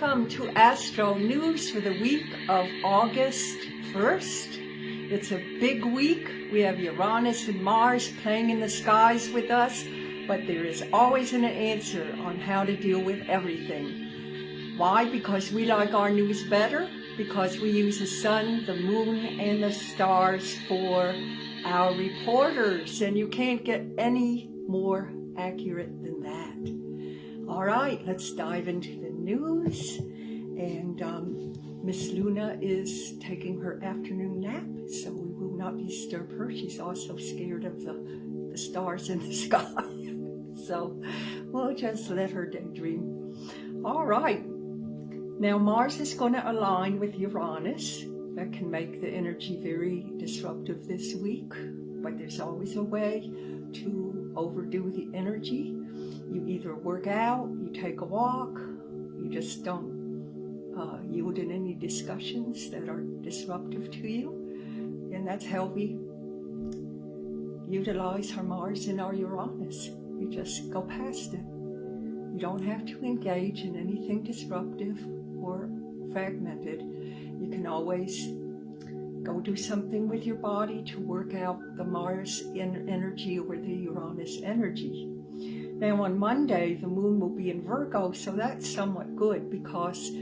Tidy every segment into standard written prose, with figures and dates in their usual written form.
welcome to ASTRO News for the week of August 1st. It's a big week. We have Uranus and Mars playing in the skies with us, but there is always an answer on how to deal with everything. Why? Because we like our news better, because we use the sun, the moon, and the stars for our reporters, and you can't get any more accurate than that. All right, let's dive into the news. And Miss Luna is taking her afternoon nap, so we will not disturb her. She's also scared of the stars in the sky. So we'll just let her daydream. All right. Now Mars is going to align with Uranus. That can make the energy very disruptive this week, but there's always a way to overdo the energy. You either work out, you take a walk, you just don't yield in any discussions that are disruptive to you. And that's how we utilize our Mars and our Uranus. You just go past it. You don't have to engage in anything disruptive or fragmented. You can always go do something with your body to work out the Mars energy or the Uranus energy. Now on Monday, the moon will be in Virgo, so that's somewhat good because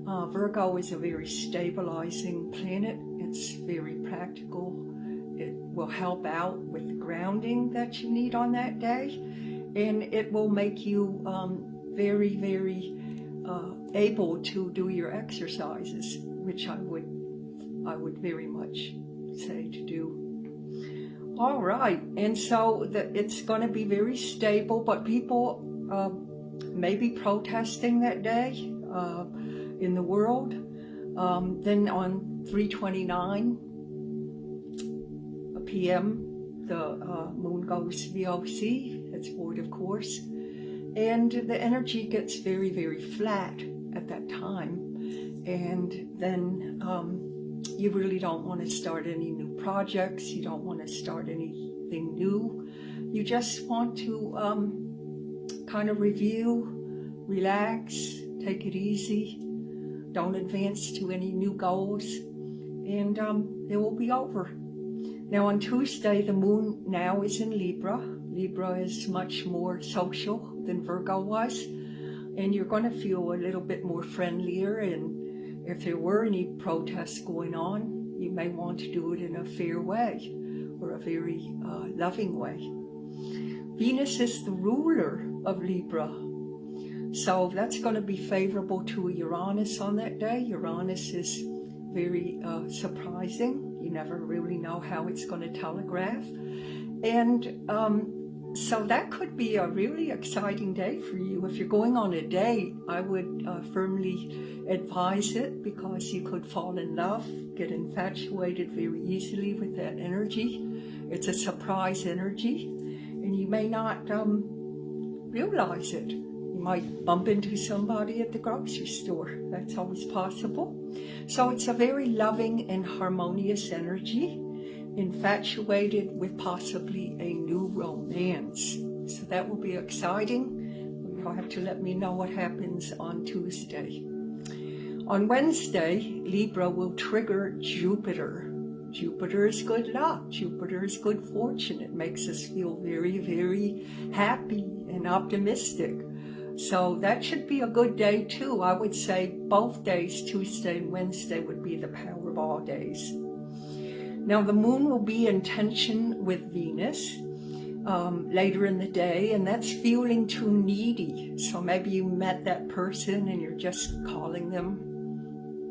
Virgo is a very stabilizing planet. It's very practical. It will help out with the grounding that you need on that day, and it will make you very, very able to do your exercises, which I would very much say to do. All right, and so it's going to be very stable, but people may be protesting that day in the world. Then on 3:29 p.m., the moon goes VOC, it's void of course, and the energy gets very, very flat at that time. And then you really don't want to start any new projects. You don't want to start anything new. You just want to kind of review, relax, take it easy. Don't advance to any new goals, and it will be over. Now on Tuesday, the moon now is in Libra. Libra is much more social than Virgo was, and you're going to feel a little bit more friendlier, and if there were any protests going on, you may want to do it in a fair way or a very loving way. Venus is the ruler of Libra, so that's going to be favorable to Uranus on that day. Uranus is very surprising. You never really know how it's going to telegraph. And so that could be a really exciting day for you. If you're going on a date, I would firmly advise it, because you could fall in love, get infatuated very easily with that energy. It's a surprise energy, and you may not realize it. You might bump into somebody at the grocery store. That's always possible. So it's a very loving and harmonious energy, infatuated with possibly a new romance. So that will be exciting. You'll have to let me know what happens on Tuesday. On Wednesday, Libra will trigger Jupiter. Jupiter is good luck. Jupiter is good fortune. It makes us feel very, very happy and optimistic. So that should be a good day too. I would say both days, Tuesday and Wednesday, would be the Powerball days. Now the moon will be in tension with Venus later in the day, and that's feeling too needy. So maybe you met that person and you're just calling them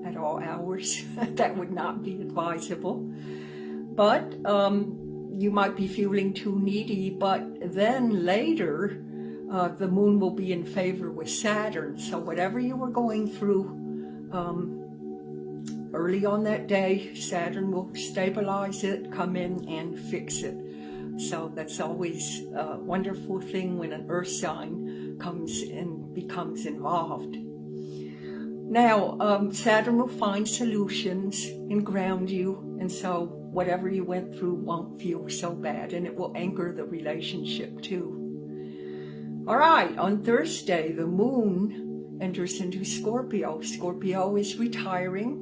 at all hours. That would not be advisable. But you might be feeling too needy, but then later the moon will be in favor with Saturn. So whatever you were going through early on that day, Saturn will stabilize it, come in and fix it. So that's always a wonderful thing when an earth sign comes and becomes involved. Now, Saturn will find solutions and ground you, and so whatever you went through won't feel so bad, and it will anchor the relationship too. All right, on Thursday, the moon enters into Scorpio. Scorpio is retiring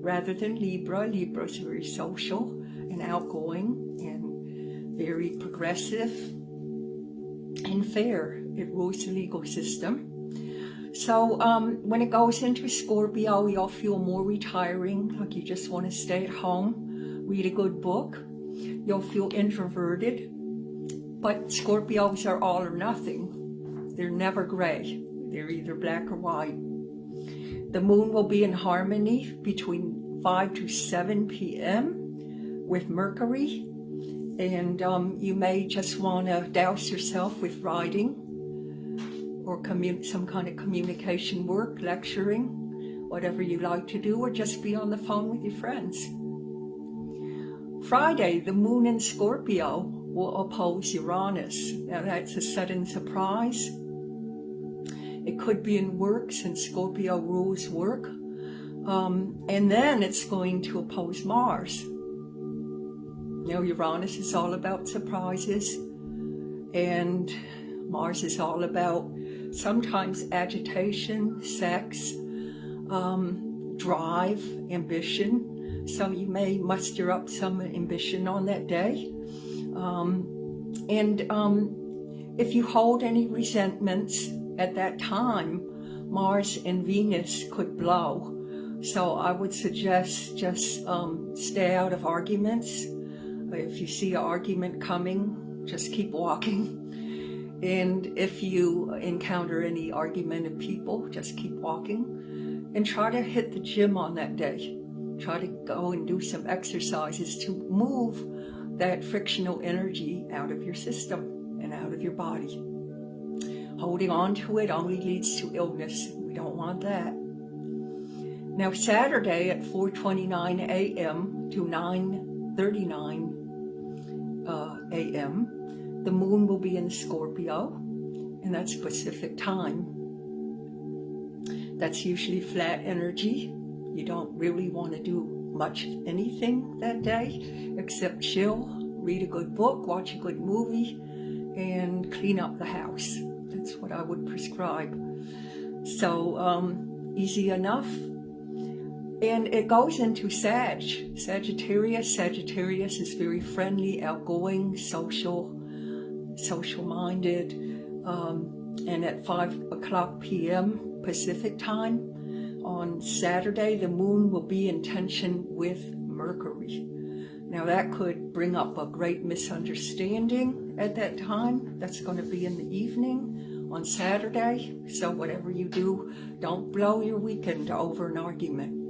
rather than Libra. Libra is very social and outgoing and very progressive and fair. It rules the legal system. So when it goes into Scorpio, you'll feel more retiring, like you just want to stay at home, read a good book. You'll feel introverted, but Scorpios are all or nothing. They're never gray. They're either black or white. The moon will be in harmony between 5 to 7 p.m. with Mercury, and you may just want to douse yourself with writing or some kind of communication work, lecturing, whatever you like to do, or just be on the phone with your friends. Friday, the moon in Scorpio will oppose Uranus. Now that's a sudden surprise. It could be in work, since Scorpio rules work. And then it's going to oppose Mars. You know, Uranus is all about surprises, and Mars is all about sometimes agitation, sex, drive, ambition. So you may muster up some ambition on that day. If you hold any resentments at that time, Mars and Venus could blow. So I would suggest just stay out of arguments. If you see an argument coming, just keep walking. And if you encounter any argumentative people, just keep walking. And try to hit the gym on that day. Try to go and do some exercises to move that frictional energy out of your system and out of your body. Holding on to it only leads to illness. We don't want that. Now Saturday at 4:29 a.m. to 9:39 a.m., the moon will be in Scorpio, and that's Pacific time. That's usually flat energy. You don't really want to do much anything that day except chill, read a good book, watch a good movie, and clean up the house. That's what I would prescribe. So easy enough. And it goes into Sagittarius. Sagittarius is very friendly, outgoing, social-minded. And at 5 o'clock p.m. Pacific time on Saturday, the moon will be in tension with Mercury. Now that could bring up a great misunderstanding at that time. That's going to be in the evening on Saturday. So whatever you do, don't blow your weekend over an argument.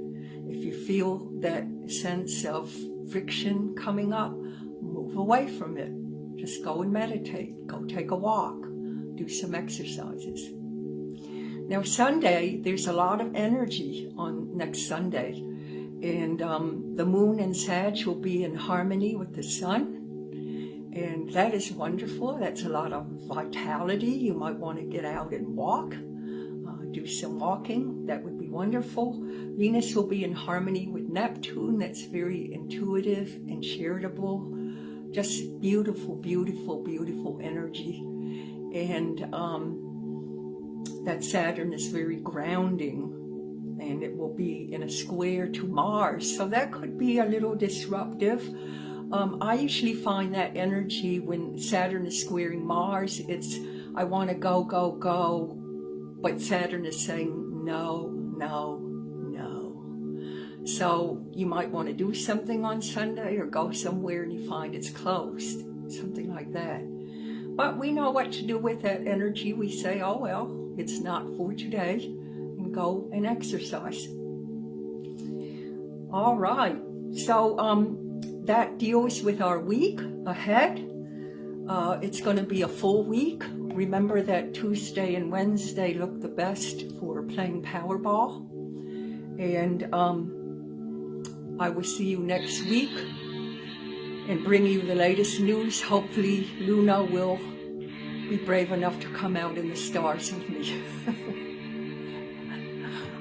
If you feel that sense of friction coming up, move away from it. Just go and meditate. Go take a walk. Do some exercises. Now Sunday, there's a lot of energy on next Sunday. And the moon in Sag will be in harmony with the sun. And that is wonderful. That's a lot of vitality. You might want to get out and walk. Do some walking. That would be wonderful. Venus will be in harmony with Neptune. That's very intuitive and charitable. Just beautiful, beautiful, beautiful energy. And that Saturn is very grounding, and it will be in a square to Mars. So that could be a little disruptive. I usually find that energy when Saturn is squaring Mars, it's, I want to go, go, go. But Saturn is saying, no, no, no. So you might want to do something on Sunday or go somewhere and you find it's closed, something like that. But we know what to do with that energy. We say, oh, well, it's not for today, and go and exercise. All right. So that deals with our week ahead. It's going to be a full week. Remember that Tuesday and Wednesday look the best for playing Powerball. And I will see you next week and bring you the latest news. Hopefully Luna will be brave enough to come out in the stars with me.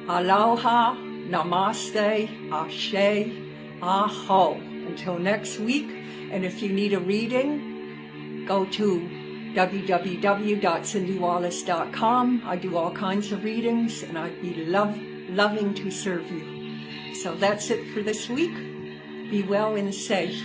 Aloha, namaste, ashe, aho. Until next week. And if you need a reading, go to www.cindywallace.com. I do all kinds of readings, and I'd be loving to serve you. So that's it for this week. Be well and safe.